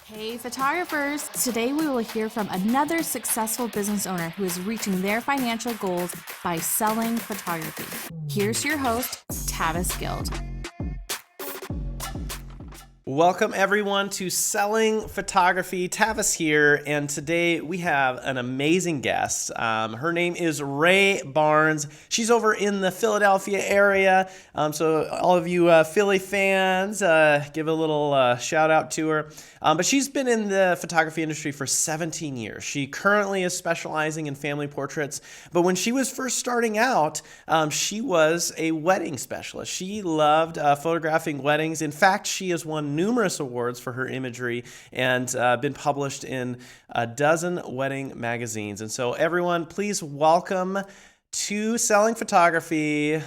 Hey photographers! Today we will hear from another successful business owner who is reaching their financial goals by selling photography. Here's your host, Tavis Guild. Welcome everyone to Selling Photography. Tavis here, and today we have an amazing guest. Her name is Rae Barnes. She's over in the Philadelphia area. So all of you Philly fans, give a little shout out to her. But she's been in the photography industry for 17 years. She currently is specializing in family portraits. But when she was first starting out, she was a wedding specialist. She loved photographing weddings. In fact, she has won numerous awards for her imagery and been published in a dozen wedding magazines. And so everyone, please welcome to Selling Photography,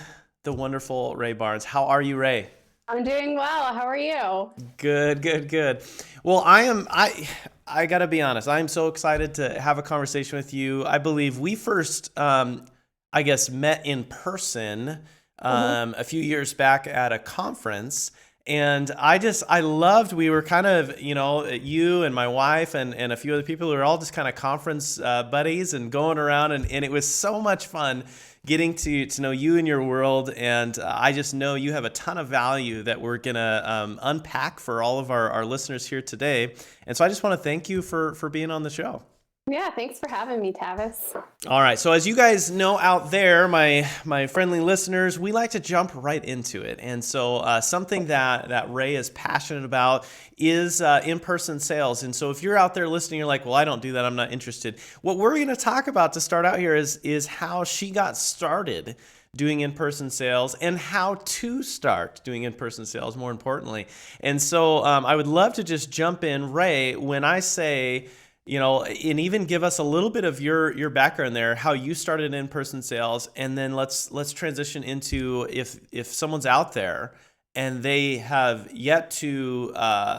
the wonderful Rae Barnes. How are you, Rae? I'm doing well. How are you? Good. Well, I gotta be honest. I'm so excited to have a conversation with you. I believe we first, met in person a few years back at a conference. And I loved, we were kind of, you and my wife and a few other people who were all just kind of conference buddies and going around. And it was so much fun getting to know you and your world. And I just know you have a ton of value that we're going to unpack for all of our listeners here today. And so I just want to thank you for being on the show. Yeah, thanks for having me, Tavis. All right. So as you guys know out there, my friendly listeners, we like to jump right into it. And so something that Rae is passionate about is in-person sales. And so if you're out there listening, you're like, well, I don't do that. I'm not interested. What we're going to talk about to start out here is how she got started doing in-person sales and how to start doing in-person sales, more importantly. And so I would love to just jump in. Rae, when I say, and even give us a little bit of your background there, how you started in-person sales, and then let's transition into if someone's out there and they have yet to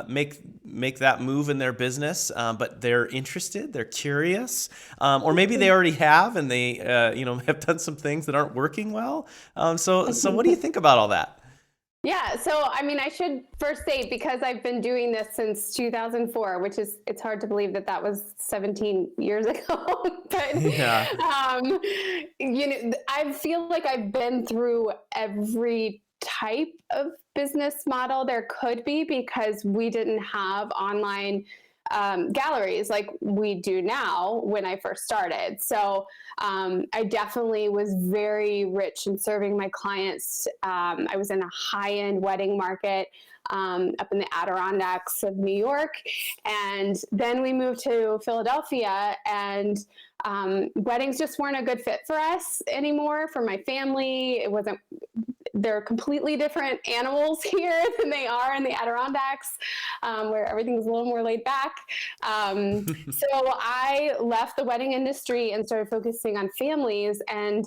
make that move in their business, but they're interested, they're curious, or maybe they already have and they have done some things that aren't working well. So what do you think about all that? Yeah, so I should first say, because I've been doing this since 2004, which it's hard to believe that was 17 years ago. But yeah. I feel like I've been through every type of business model there could be, because we didn't have online galleries like we do now when I first started. So I definitely was very rich in serving my clients. I was in a high-end wedding market up in the Adirondacks of New York. And then we moved to Philadelphia, and weddings just weren't a good fit for us anymore, for my family. They're completely different animals here than they are in the Adirondacks, where everything's a little more laid back. So I left the wedding industry and started focusing on families. And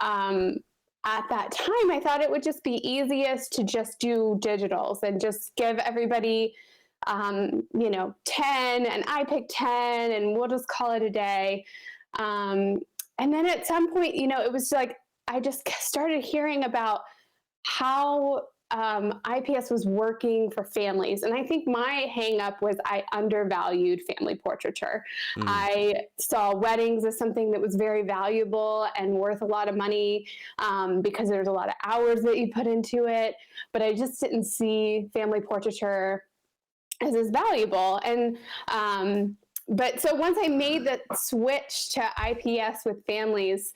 at that time, I thought it would just be easiest to just do digitals and just give everybody 10, and I picked 10, and we'll just call it a day. And then at some point, it was like, I just started hearing about how IPS was working for families. And I think my hang up was I undervalued family portraiture. I saw weddings as something that was very valuable and worth a lot of money because there's a lot of hours that you put into it. But I just didn't see family portraiture as valuable. And but so once I made the switch to IPS with families,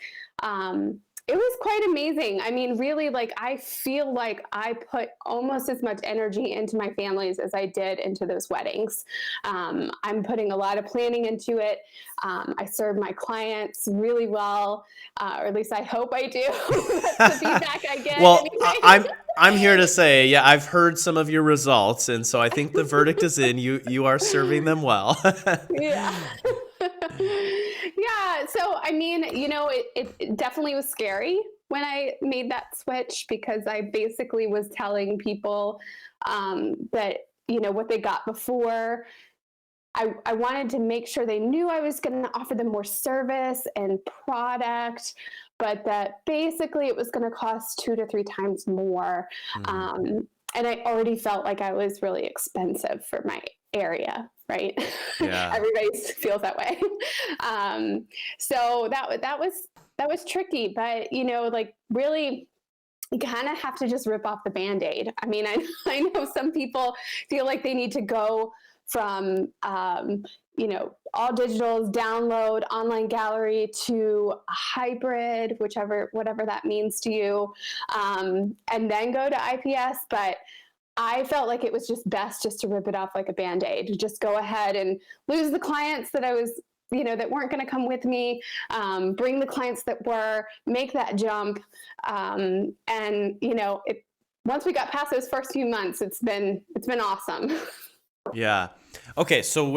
it was quite amazing. Really, I feel like I put almost as much energy into my families as I did into those weddings. I'm putting a lot of planning into it. I serve my clients really well, or at least I hope I do. That's the feedback I get. Well, I'm here to say, yeah, I've heard some of your results, and so I think the verdict is in. You are serving them well. Yeah. Yeah. So, it definitely was scary when I made that switch, because I basically was telling people that, what they got before. I wanted to make sure they knew I was going to offer them more service and product, but that basically it was going to cost 2 to 3 times more. And I already felt like I was really expensive for my area. right? Yeah. Everybody feels that way. So that was tricky, but like really you kind of have to just rip off the Band-Aid. I mean, I know some people feel like they need to go from, all digitals, download, online gallery to a hybrid, whatever that means to you, and then go to IPS. But I felt like it was just best just to rip it off like a Band-Aid, to just go ahead and lose the clients that I was, that weren't going to come with me, bring the clients that were, make that jump. Once we got past those first few months, it's been awesome. Yeah. Okay. So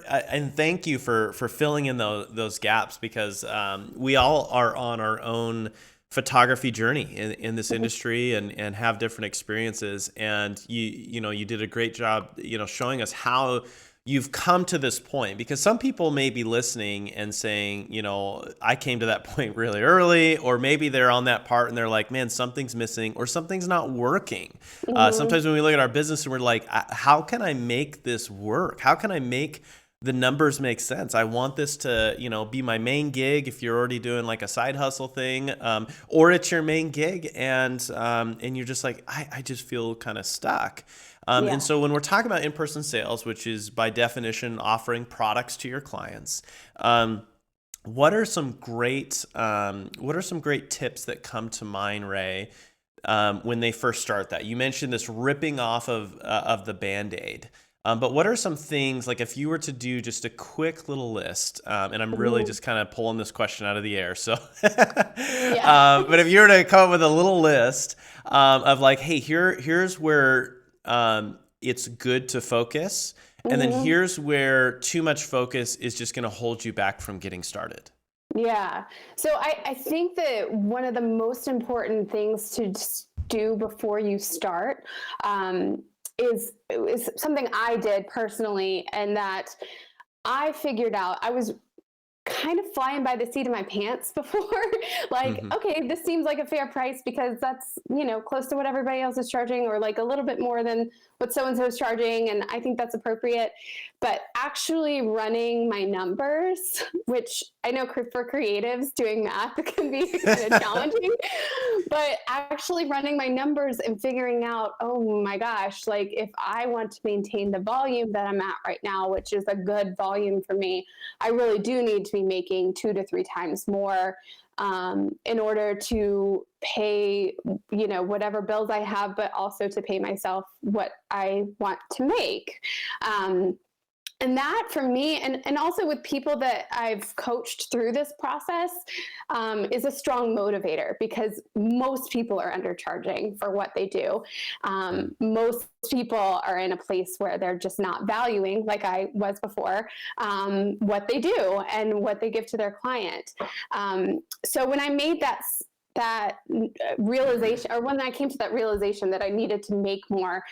and thank you for filling in those gaps, because we all are on our own photography journey in this industry and have different experiences. And you did a great job, showing us how you've come to this point, because some people may be listening and saying, I came to that point really early, or maybe they're on that part and they're like, man, something's missing or something's not working. Sometimes when we look at our business and we're like, how can I make this work? How can I make the numbers make sense? I want this to, be my main gig if you're already doing like a side hustle thing, or it's your main gig and you're just like, I just feel kind of stuck. And so when we're talking about in-person sales, which is by definition offering products to your clients, what are some great tips that come to mind, Ray, when they first start that? You mentioned this ripping off of the Band-Aid. But what are some things, like if you were to do just a quick little list, and I'm really just kind of pulling this question out of the air, so, but if you were to come up with a little list of like, hey, here's where it's good to focus, and then here's where too much focus is just going to hold you back from getting started. Yeah. So I think that one of the most important things to do before you start is something I did personally, and that I figured out. I was kind of flying by the seat of my pants before. Like, okay, this seems like a fair price because that's, close to what everybody else is charging, or like a little bit more than what so-and-so is charging. And I think that's appropriate. But actually running my numbers, which I know for creatives, doing math can be kind of challenging, but actually running my numbers and figuring out, oh my gosh, like if I want to maintain the volume that I'm at right now, which is a good volume for me, I really do need to be making 2 to 3 times more in order to pay, whatever bills I have, but also to pay myself what I want to make. And that for me, and also with people that I've coached through this process, is a strong motivator, because most people are undercharging for what they do. Most people are in a place where they're just not valuing, like I was before, what they do and what they give to their client. So when I made that realization, or when I came to that realization that I needed to make more,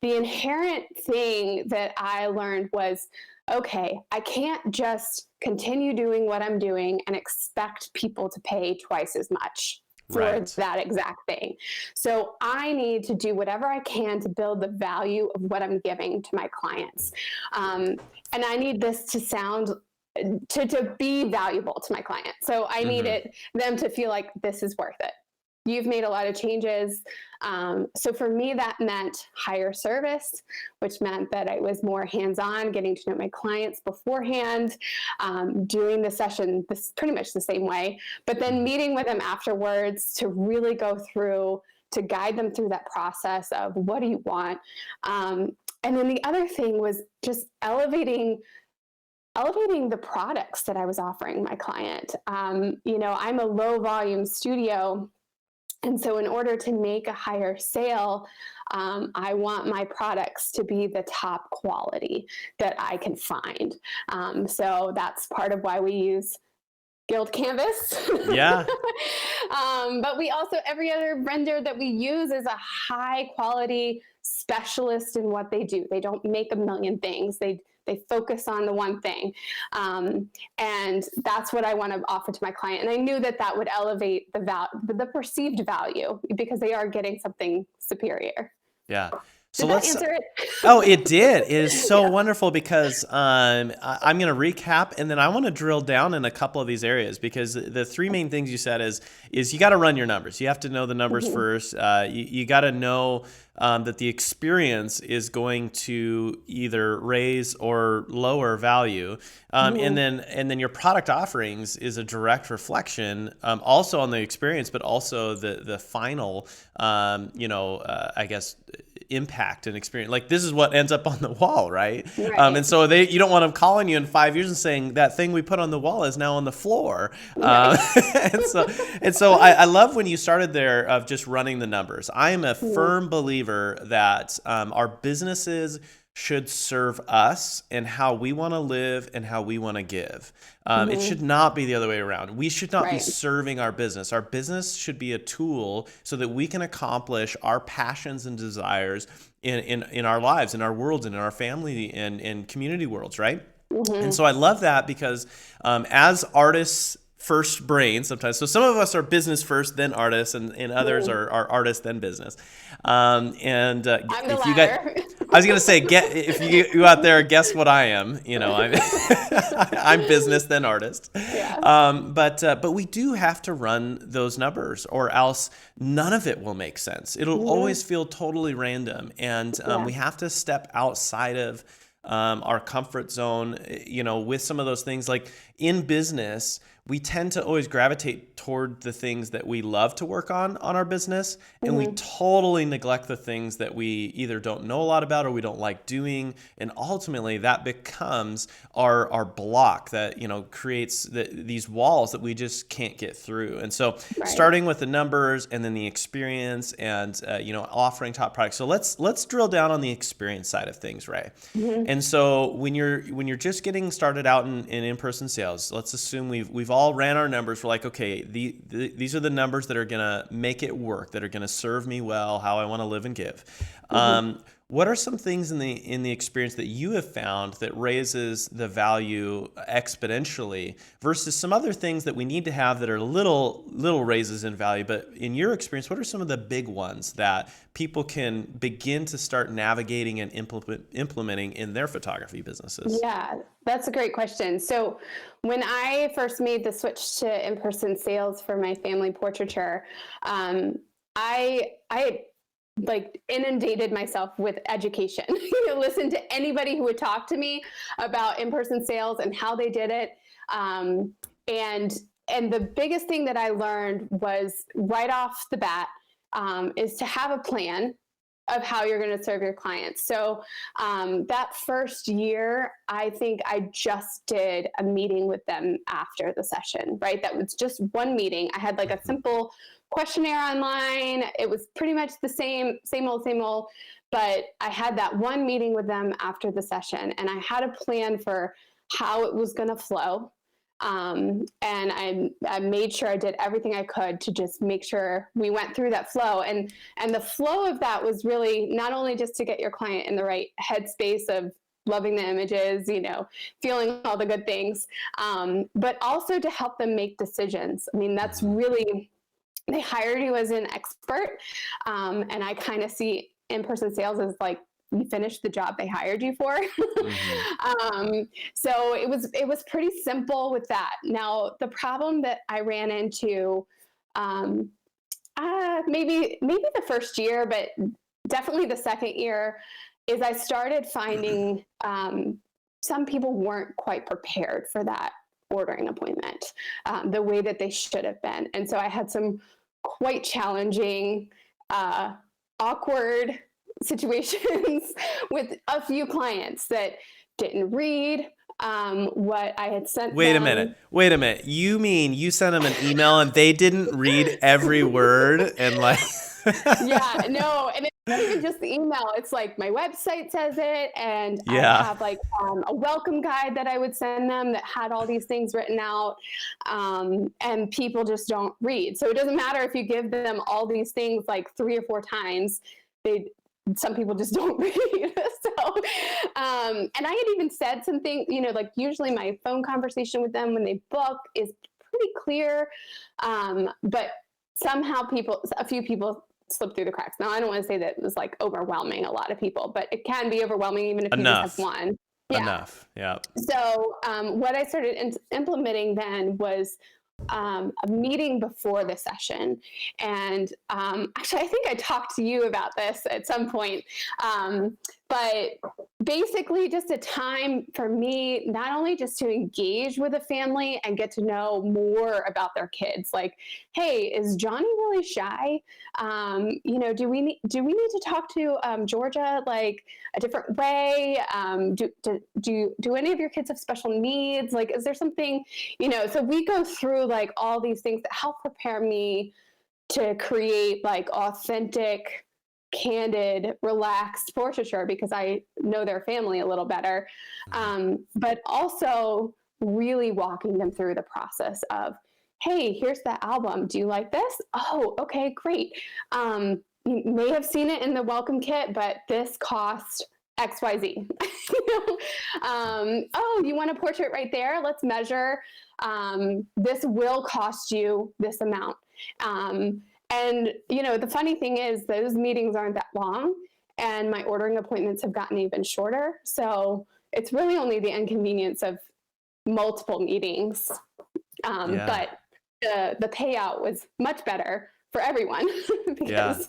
the inherent thing that I learned was, okay, I can't just continue doing what I'm doing and expect people to pay twice as much for that exact thing. So I need to do whatever I can to build the value of what I'm giving to my clients. And I need this to sound to be valuable to my client. So I needed them to feel like this is worth it. You've made a lot of changes. So for me, that meant higher service, which meant that I was more hands-on, getting to know my clients beforehand, doing the session pretty much the same way, but then meeting with them afterwards to really go through, to guide them through that process of what do you want. And then the other thing was just elevating the products that I was offering my client. I'm a low volume studio. And so in order to make a higher sale, I want my products to be the top quality that I can find. So that's part of why we use Guild Canvas. Yeah. But we also, every other vendor that we use is a high quality specialist in what they do. They don't make a million things. They focus on the one thing. And that's what I want to offer to my client. And I knew that would elevate the perceived value, because they are getting something superior. Yeah. So Did that let's. answer it? Oh, it did. It is so wonderful because I'm going to recap and then I want to drill down in a couple of these areas because the three main things you said is you got to run your numbers. You have to know the numbers first. You got to know that the experience is going to either raise or lower value, and then your product offerings is a direct reflection, also on the experience, but also the final, I guess, impact and experience. Like this is what ends up on the wall, right? Right. And so you don't want them calling you in 5 years and saying that thing we put on the wall is now on the floor. Right. And so I love when you started there of just running the numbers. I am a firm believer that our businesses should serve us and how we want to live and how we want to give. It should not be the other way around. We should not be serving our business. Our business should be a tool so that we can accomplish our passions and desires in our lives, in our worlds, and in our family and community worlds, right? And so I love that because as artists, first brain sometimes. So some of us are business first, then artists, and others are artists, then business. I'm the if you latter. I was gonna say, if you out there guess what I am, I'm I'm business then artist. Yeah. But we do have to run those numbers, or else none of it will make sense. It'll always feel totally random, and we have to step outside of our comfort zone, with some of those things. Like in business, we tend to always gravitate toward the things that we love to work on our business, and we totally neglect the things that we either don't know a lot about or we don't like doing, and ultimately that becomes our block that creates these walls that we just can't get through. And so starting with the numbers and then the experience and offering top products. So let's drill down on the experience side of things, Ray. And so when you're just getting started out in in-person sales, let's assume we've all ran our numbers. We're like, okay, these are the numbers that are going to make it work, that are going to serve me well, how I want to live and give. What are some things in the experience that you have found that raises the value exponentially versus some other things that we need to have that are little raises in value? But in your experience, what are some of the big ones that people can begin to start navigating and implementing in their photography businesses? Yeah, that's a great question. So when I first made the switch to in-person sales for my family portraiture, I inundated myself with education. Listen to anybody who would talk to me about in-person sales and how they did it. And the biggest thing that I learned was right off the bat is to have a plan of how you're going to serve your clients. So that first year, I think I just did a meeting with them after the session, right? That was just one meeting. I had like a simple questionnaire online. It was pretty much the same old, but I had that one meeting with them after the session, and I had a plan for how it was going to flow. And I made sure I did everything I could to just make sure we went through that flow. And the flow of that was really not only just to get your client in the right headspace of loving the images, feeling all the good things, but also to help them make decisions. I mean, that's really, they hired you as an expert. And I kind of see in-person sales as like, you finished the job they hired you for. So it was pretty simple with that. Now, the problem that I ran into, maybe the first year, but definitely the second year, is I started finding some people weren't quite prepared for that ordering appointment the way that they should have been. And so I had some quite challenging, awkward situations with a few clients that didn't read what I had sent Wait them. a minute. You mean you sent them an email and they didn't read every word and like... Yeah, no, and it's not even just the email. It's like my website says it, and Yeah. I have like a welcome guide that I would send them that had all these things written out, and people just don't read. So it doesn't matter if you give them all these things like 3 or 4 times, some people just don't read. So, and I had even said something, like usually my phone conversation with them when they book is pretty clear, but somehow a few people slip through the cracks. Now, I don't want to say that it was like overwhelming a lot of people, but it can be overwhelming even if you just have one. Yeah. Enough. Yeah. So what I started implementing then was a meeting before the session. And actually, I think I talked to you about this at some point. But basically, just a time for me, not only just to engage with the family and get to know more about their kids. Like, hey, is Johnny really shy? Do we need to talk to Georgia like a different way? Do any of your kids have special needs? Like, is there something, so we go through like all these things that help prepare me to create like authentic, candid, relaxed portraiture because I know their family a little better. But also really walking them through the process of, hey, here's the album. Do you like this? Oh, okay, great. You may have seen it in the welcome kit, but this cost XYZ. Oh, you want a portrait right there? Let's measure. This will cost you this amount. And the funny thing is those meetings aren't that long and my ordering appointments have gotten even shorter. So it's really only the inconvenience of multiple meetings. But the payout was much better for everyone because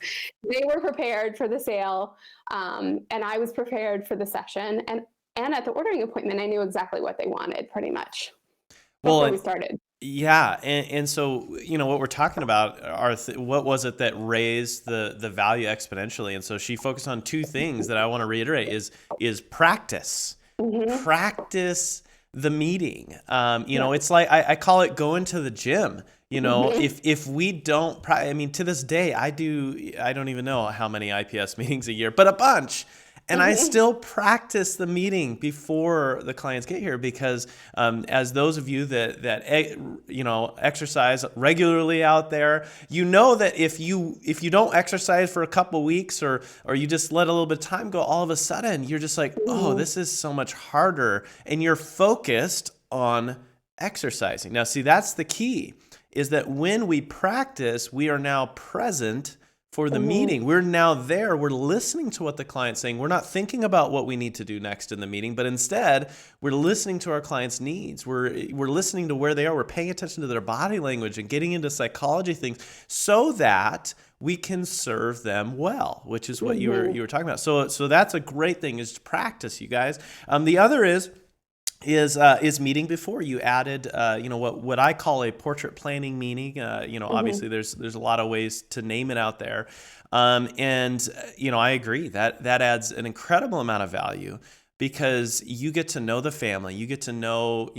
they were prepared for the sale. And I was prepared for the session. And at the ordering appointment, I knew exactly what they wanted pretty much before we started. Yeah. And so, what we're talking about are what was it that raised the value exponentially? And so she focused on two things that I want to reiterate is practice. Mm-hmm. Practice the meeting. It's like, I call it going to the gym. If we don't, to this day, I don't even know how many IPS meetings a year, but a bunch. And I still practice the meeting before the clients get here because as those of you that exercise regularly out there, that if you don't exercise for a couple weeks or you just let a little bit of time go, all of a sudden you're just like, oh, this is so much harder, and you're focused on exercising. Now, see, that's the key, is that when we practice, we are now present for the meeting. We're now there. We're listening to what the client's saying. We're not thinking about what we need to do next in the meeting, but instead we're listening to our client's needs. We're listening to where they are. We're paying attention to their body language and getting into psychology things so that we can serve them well, which is what you were talking about. So that's a great thing, is to practice, you guys. The other is meeting before. You added what I call a portrait planning meeting. Obviously there's a lot of ways to name it out there, and I agree that adds an incredible amount of value because you get to know the family, you get to know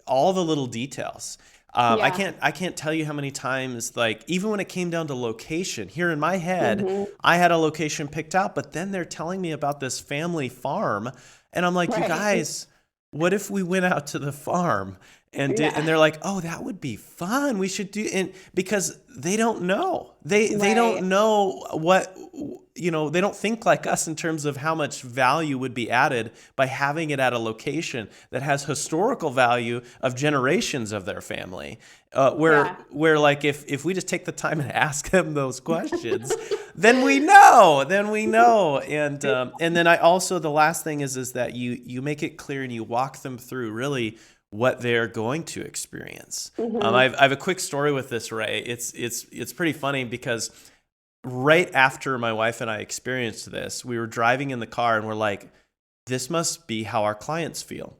all the little details. I can't tell you how many times, like, even when it came down to location, here in my head, I had a location picked out, but then they're telling me about this family farm, and I'm like, you guys, what if we went out to the farm and and they're like, oh, that would be fun. We should do, and because they don't know, they don't know what, they don't think like us in terms of how much value would be added by having it at a location that has historical value of generations of their family. Where like if we just take the time and ask them those questions, then we know. And then I also, the last thing is that you make it clear and you walk them through really what they're going to experience. I have a quick story with this, Ray. It's pretty funny because right after my wife and I experienced this, we were driving in the car and we're like, this must be how our clients feel.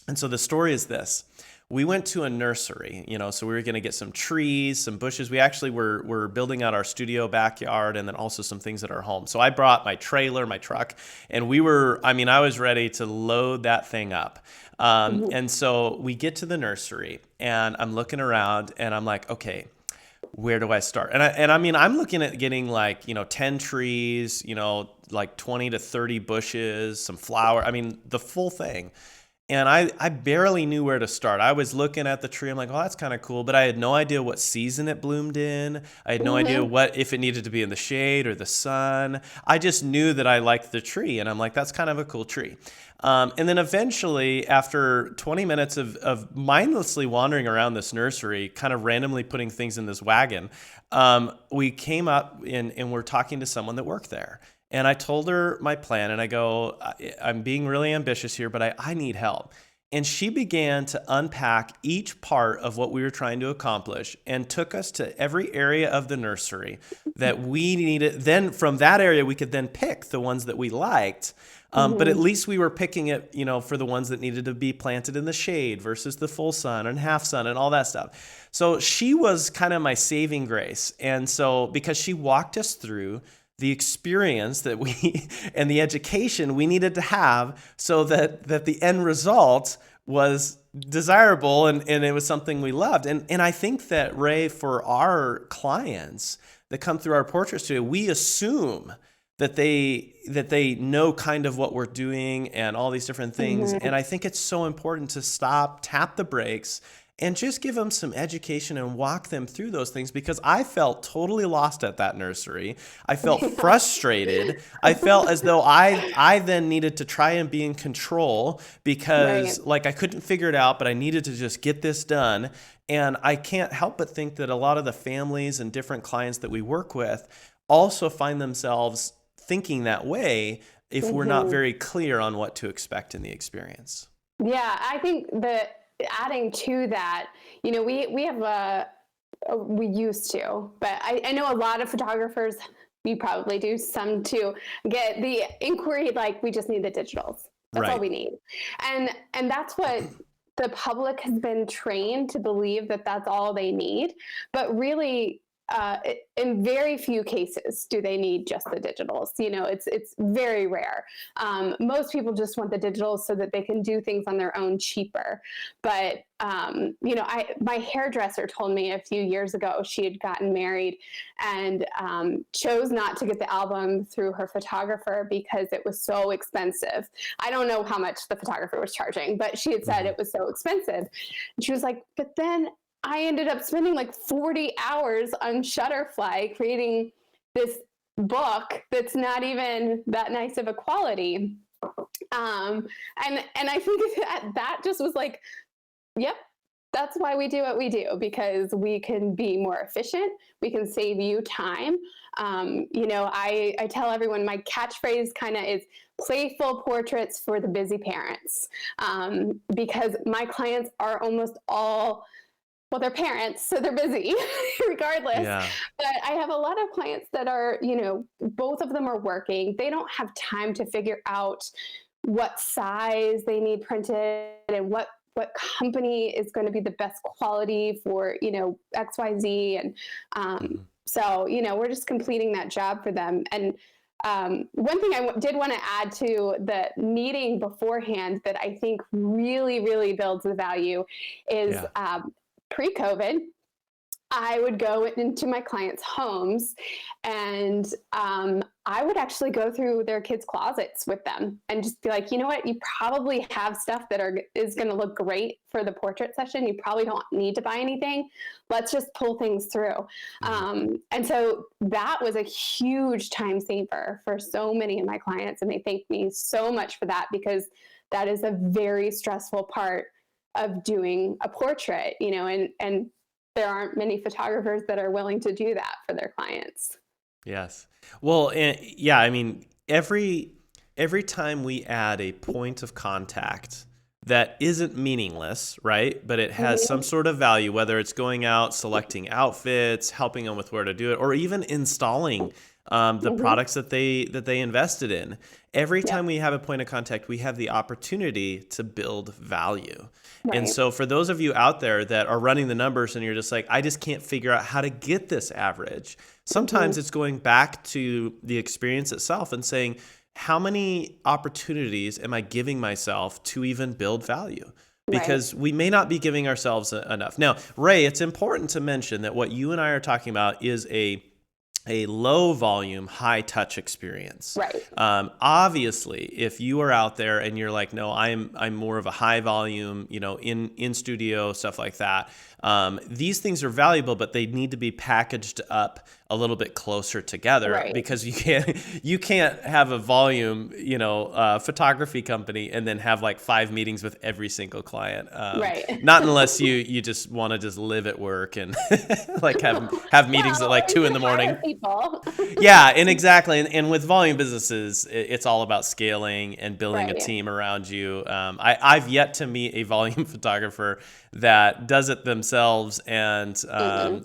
And so the story is this. We went to a nursery, so we were going to get some trees, some bushes. We actually were building out our studio backyard and then also some things at our home. So I brought my trailer, my truck, and I was ready to load that thing up. And so we get to the nursery and I'm looking around and I'm like, okay, where do I start? And I'm looking at getting like, 10 trees, like 20 to 30 bushes, some flower, the full thing. And I barely knew where to start. I was looking at the tree. I'm like, oh, that's kind of cool. But I had no idea what season it bloomed in. I had no idea if it needed to be in the shade or the sun. I just knew that I liked the tree. And I'm like, that's kind of a cool tree. And then eventually, after 20 minutes of mindlessly wandering around this nursery, kind of randomly putting things in this wagon, we came up and we're talking to someone that worked there. And I told her my plan, and I go, I'm being really ambitious here, but I need help. And she began to unpack each part of what we were trying to accomplish and took us to every area of the nursery that we needed. Then from that area, we could then pick the ones that we liked. But at least we were picking it, for the ones that needed to be planted in the shade versus the full sun and half sun and all that stuff. So she was kind of my saving grace. And so because she walked us through the experience that we and the education we needed to have so that the end result was desirable and it was something we loved. And I think that, Ray, for our clients that come through our portrait studio, we assume that they know kind of what we're doing and all these different things. And I think it's so important to stop, tap the brakes, and just give them some education and walk them through those things, because I felt totally lost at that nursery. I felt frustrated. I felt as though I then needed to try and be in control because like I couldn't figure it out, but I needed to just get this done. And I can't help but think that a lot of the families and different clients that we work with also find themselves thinking that way if we're not very clear on what to expect in the experience. Yeah, I think that adding to that, we have we used to, but I know a lot of photographers, you probably do, some too, get the inquiry like, we just need the digitals. That's all we need. And that's what the public has been trained to believe, that that's all they need. But really, in very few cases do they need just the digitals. It's very rare. Most people just want the digitals so that they can do things on their own cheaper. But my hairdresser told me a few years ago she had gotten married and chose not to get the album through her photographer because it was so expensive. I don't know how much the photographer was charging, but she had said it was so expensive. And she was like, but then I ended up spending like 40 hours on Shutterfly creating this book that's not even that nice of a quality. And I think that just was like, yep, that's why we do what we do, because we can be more efficient. We can save you time. I tell everyone my catchphrase kind of is playful portraits for the busy parents, because my clients are almost all, well, they're parents, so they're busy regardless. Yeah. But I have a lot of clients that are, both of them are working. They don't have time to figure out what size they need printed and what company is going to be the best quality for, XYZ. And so, we're just completing that job for them. And one thing I did want to add to the meeting beforehand that I think really, really builds the value is pre-COVID, I would go into my clients' homes and I would actually go through their kids' closets with them and just be like, you know what, you probably have stuff that is going to look great for the portrait session. You probably don't need to buy anything. Let's just pull things through. And so that was a huge time saver for so many of my clients. And they thank me so much for that, because that is a very stressful part of doing a portrait, and there aren't many photographers that are willing to do that for their clients. Yes. Well, I mean, every time we add a point of contact that isn't meaningless, right? But it has some sort of value, whether it's going out, selecting outfits, helping them with where to do it, or even installing the products that they invested in. Every time we have a point of contact, we have the opportunity to build value. Right. And so for those of you out there that are running the numbers and you're just like, I just can't figure out how to get this average. Sometimes it's going back to the experience itself and saying, how many opportunities am I giving myself to even build value? Because we may not be giving ourselves enough. Now, Ray, it's important to mention that what you and I are talking about is a a low volume, high touch experience. Right. Obviously, if you are out there and you're like, no, I'm more of a high volume, in studio, stuff like that. These things are valuable, but they need to be packaged up a little bit closer together, Right. because you can't have a volume, photography company and then have like 5 meetings with every single client. Right. Not unless you just want to just live at work and like have meetings at like 2 in the morning. People. Yeah, and exactly. And with volume businesses, it's all about scaling and building a Right. team around you. I've yet to meet a volume photographer that does it themselves and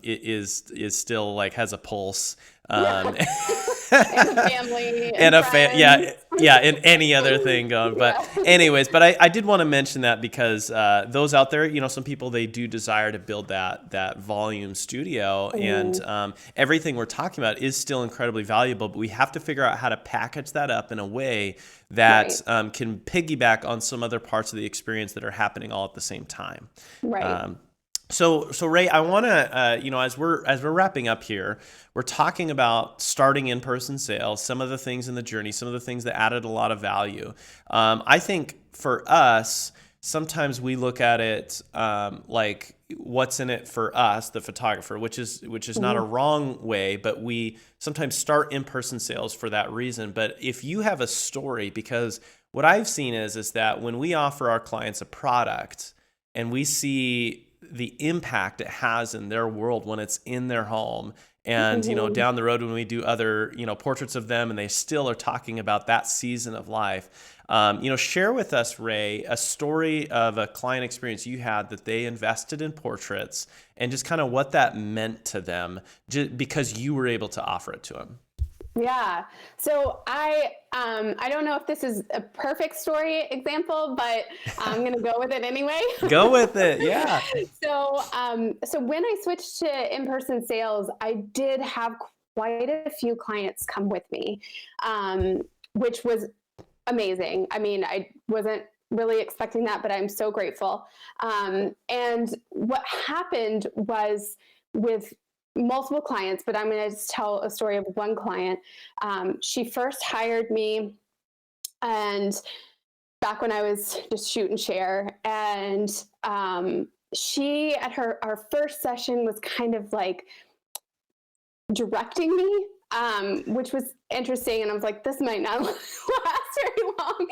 is still like has a pulse. And a family and and any other thing going. But anyways, but I did want to mention that because those out there, some people, they do desire to build that volume studio, and everything we're talking about is still incredibly valuable, but we have to figure out how to package that up in a way that can piggyback on some other parts of the experience that are happening all at the same time. Right. So Ray, I want to, as we're wrapping up here, we're talking about starting in-person sales, some of the things in the journey, some of the things that added a lot of value. I think for us, sometimes we look at it like what's in it for us, the photographer, which is not a wrong way, but we sometimes start in-person sales for that reason. But if you have a story, because what I've seen is that when we offer our clients a product and we see the impact it has in their world when it's in their home, and down the road when we do other portraits of them and they still are talking about that season of life, share with us, Ray, a story of a client experience you had that they invested in portraits and just kind of what that meant to them because you were able to offer it to them. Yeah. So I don't know if this is a perfect story example, but I'm going to go with it anyway. Go with it. Yeah. So when I switched to in-person sales, I did have quite a few clients come with me, which was amazing. I mean, I wasn't really expecting that, but I'm so grateful. And what happened was with multiple clients, but I'm going to just tell a story of one client. She first hired me, and back when I was just shoot and share, and she at our first session was kind of like directing me, which was interesting. And I was like, this might not last very long.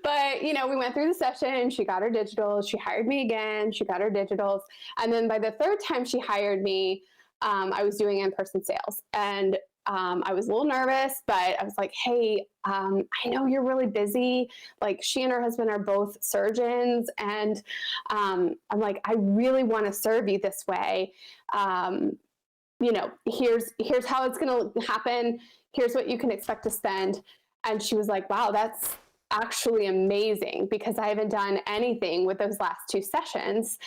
But, we went through the session. She got her digitals. She hired me again. She got her digitals. And then by the third time she hired me, I was doing in-person sales. And I was a little nervous, but I was like, hey, I know you're really busy. Like, she and her husband are both surgeons. And I'm like, I really want to serve you this way. Here's how it's going to happen. Here's what you can expect to spend. And she was like, wow, that's actually amazing, because I haven't done anything with those last 2 sessions.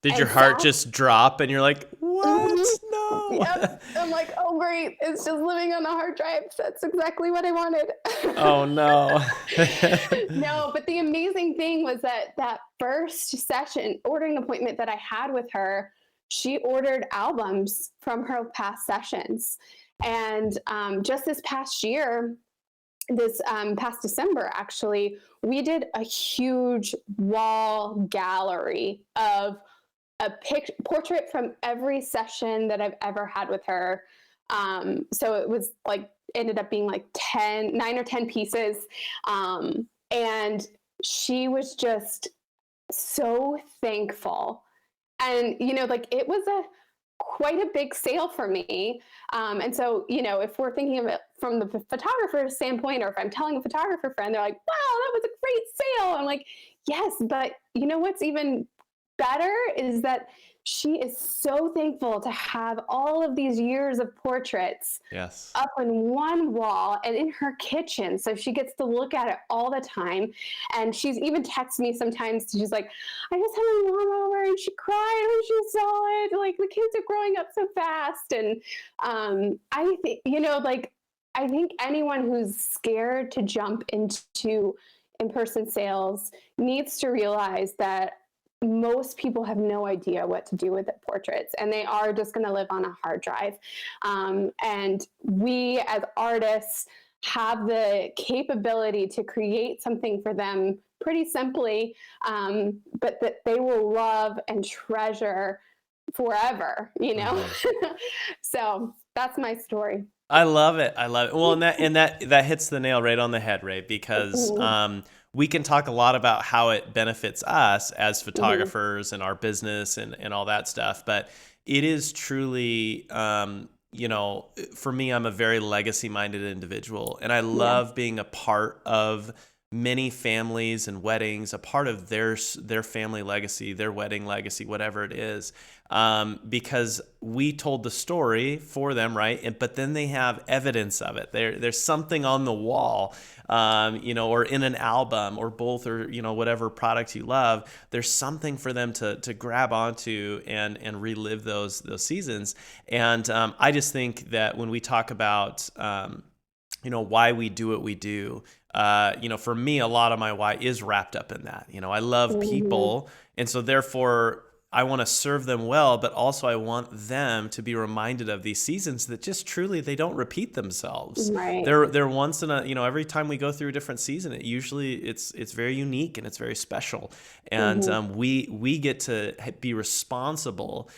Did your heart just drop and you're like, what? No. Yep. I'm like, oh, great. It's just living on a hard drive. That's exactly what I wanted. Oh, no. No, but the amazing thing was that first session, ordering appointment that I had with her, she ordered albums from her past sessions. And just this past year, this past December, actually, we did a huge wall gallery of a portrait from every session that I've ever had with her. So it was like, ended up being like 9 or 10 pieces. And she was just so thankful. And, it was quite a big sale for me. And so, if we're thinking of it from the photographer's standpoint, or if I'm telling a photographer friend, they're like, wow, that was a great sale. I'm like, yes, but what's even better is that she is so thankful to have all of these years of portraits up on one wall and in her kitchen. So she gets to look at it all the time. And she's even texted me sometimes. She's like, I just had my mom over and she cried when she saw it. Like, the kids are growing up so fast. And I think, I think anyone who's scared to jump into in-person sales needs to realize that most people have no idea what to do with their portraits, and they are just going to live on a hard drive. And we as artists have the capability to create something for them pretty simply, but that they will love and treasure forever, So that's my story. I love it. I love it. Well, and that hits the nail right on the head, Ray, because we can talk a lot about how it benefits us as photographers and our business and all that stuff. But it is truly, for me, I'm a very legacy-minded individual, and I love being a part of many families and weddings, a part of their family legacy, their wedding legacy, whatever it is, because we told the story for them, right? But then they have evidence of it. There's something on the wall, or in an album, or both, or whatever product you love. There's something for them to grab onto and relive those seasons. And I just think that when we talk about why we do what we do. For me, a lot of my why is wrapped up in that. I love people, and so therefore I want to serve them well, but also I want them to be reminded of these seasons that just truly they don't repeat themselves. Right. They're once in a, every time we go through a different season, it's very unique and it's very special, and we get to be responsible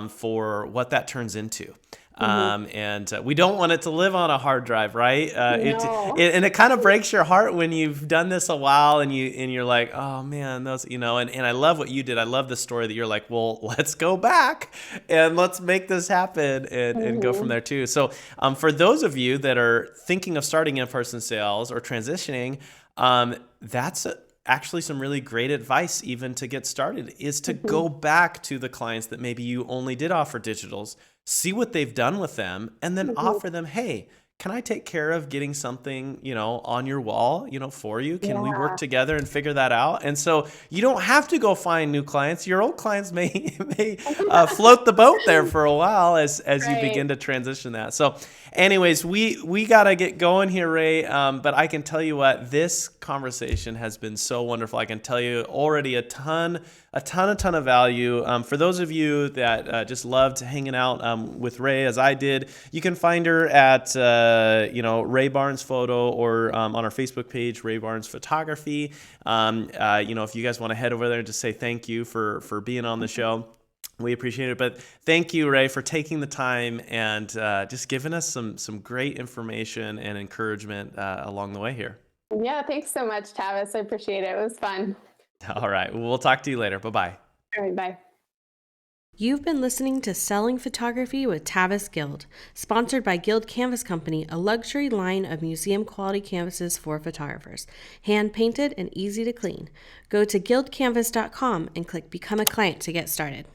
for what that turns into. And we don't want it to live on a hard drive, right? No. It kind of breaks your heart when you've done this a while and you're like, oh man, those, and I love what you did. I love the story that you're like, well, let's go back and let's make this happen and go from there too. So for those of you that are thinking of starting in-person sales or transitioning, that's actually some really great advice even to get started, is to go back to the clients that maybe you only did offer digitals, see what they've done with them, and then offer them, hey, can I take care of getting something, on your wall, for you? Can we work together and figure that out? And so you don't have to go find new clients. Your old clients may float the boat there for a while as you begin to transition that. So anyways, we got to get going here, Ray. But I can tell you what, this conversation has been so wonderful. I can tell you already a ton of value. For those of you that just loved hanging out with Ray as I did, you can find her at Ray Barnes Photo, or on our Facebook page, Ray Barnes Photography. If you guys want to head over there and just say thank you for being on the show, we appreciate it. But thank you, Ray, for taking the time and just giving us some great information and encouragement along the way here. Yeah, thanks so much, Tavis. I appreciate it. It was fun. All right. We'll talk to you later. Bye-bye. All right, bye. You've been listening to Selling Photography with Tavis Guild, sponsored by Guild Canvas Company, a luxury line of museum-quality canvases for photographers, hand-painted and easy to clean. Go to guildcanvas.com and click Become a Client to get started.